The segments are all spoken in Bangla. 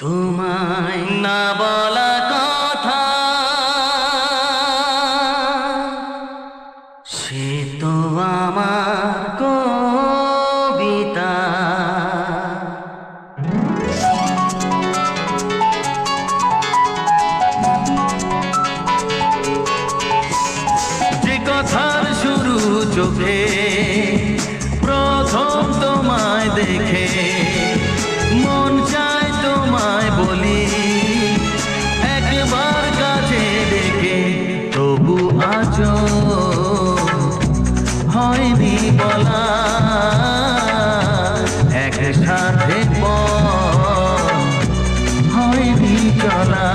তোমায় না বলা কথা সে তো আমার কবিতা। যে কথার শুরু চোখে প্রথম তোমায় দেখে মন চায় তোমায় বলি একবার কাছে ডেকে, তবু আজও হয়নি বলা একসাথে হয়নি চলা।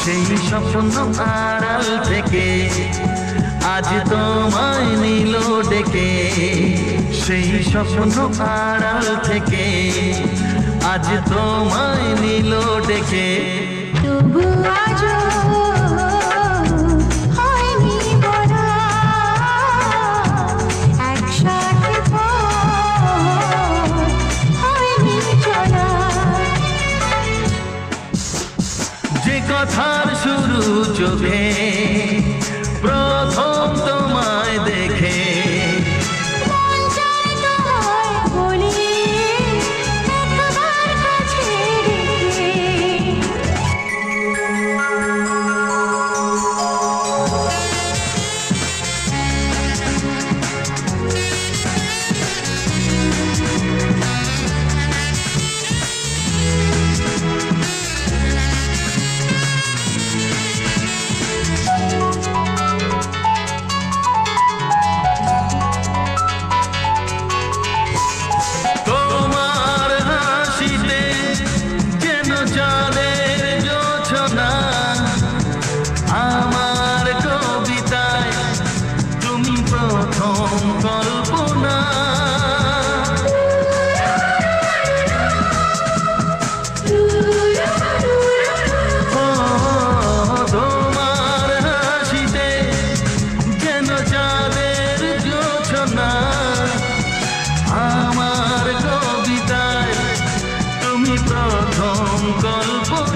সেই স্বপ্ন আড়াল থেকে আজ তোমায় নিল ডেকে, সেই স্বপ্ন আড়াল থেকে আজ তোমায় নিল ডেকে, তবু আজও হয়নি বলা একসাথে হয়নি চলা। যে কথার শুরু চোখে প্রথম তোমায় দেখে মন চায় তোমায় বলি একবার কাছে ডেকে। আমার কবিতায় তুমি প্রথম কল্পনা, তোমার হাসিতে যেন চাঁদের জোছনা, আমার কবিতায় তুমি প্রথম কল্পনা।